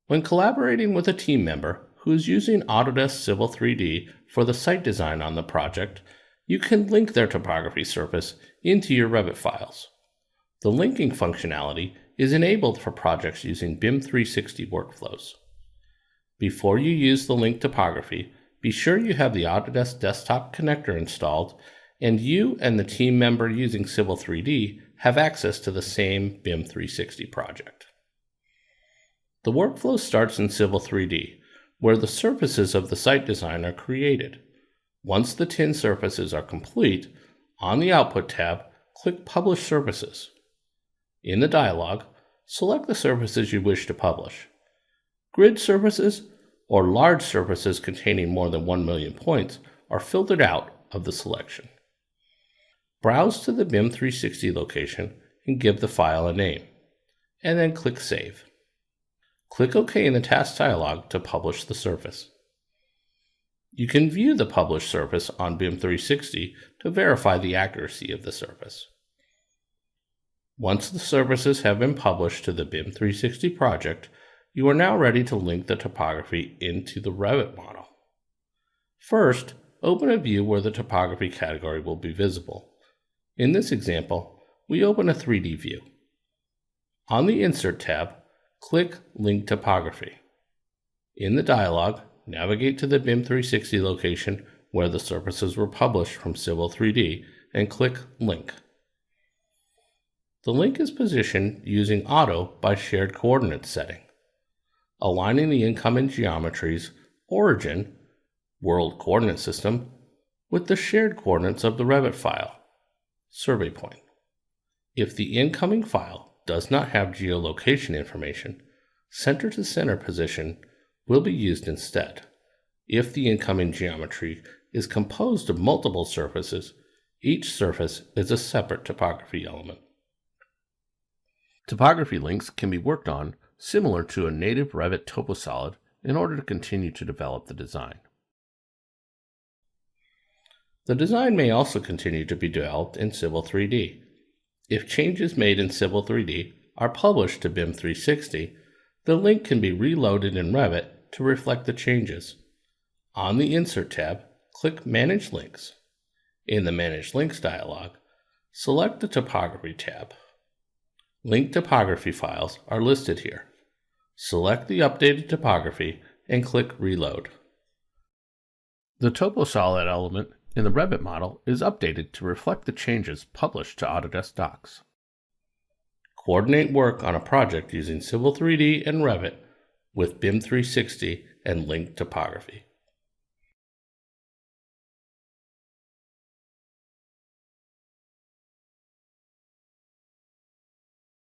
When collaborating with a team member who is using Autodesk Civil 3D for the site design on the project, you can link their topography surface into your Revit files. The linking functionality is enabled for projects using BIM 360 workflows. Before you use the link topography, be sure you have the Autodesk desktop connector installed and you and the team member using Civil 3D have access to the same BIM 360 project. The workflow starts in Civil 3D, where the surfaces of the site design are created. Once the tin surfaces are complete, on the Output tab, click Publish Surfaces. In the dialog, select the surfaces you wish to publish. Grid surfaces or large surfaces containing more than 1 million points are filtered out of the selection. Browse to the BIM 360 location and give the file a name, and then click Save. Click OK in the task dialog to publish the surface. You can view the published surface on BIM 360 to verify the accuracy of the surface. Once the surfaces have been published to the BIM 360 project, you are now ready to link the topography into the Revit model. First, open a view where the topography category will be visible. In this example, we open a 3D view. On the Insert tab, click Link Topography. In the dialog, navigate to the BIM 360 location where the surfaces were published from Civil 3D and click Link. The link is positioned using Auto by Shared Coordinates setting, aligning the incoming geometry's origin, World Coordinate System, with the shared coordinates of the Revit file, survey point. If the incoming file does not have geolocation information, center to center position will be used instead. If the incoming geometry is composed of multiple surfaces, each surface is a separate topography element. Topography links can be worked on similar to a native Revit TopoSolid in order to continue to develop the design. The design may also continue to be developed in Civil 3D. If changes made in Civil 3D are published to BIM 360, the link can be reloaded in Revit to reflect the changes. On the Insert tab, click Manage Links. In the Manage Links dialog, select the Topography tab. Linked topography files are listed here. Select the updated topography and click Reload. The TopoSolid element in the Revit model is updated to reflect the changes published to Autodesk Docs. Coordinate work on a project using Civil 3D and Revit with BIM 360 and linked topography.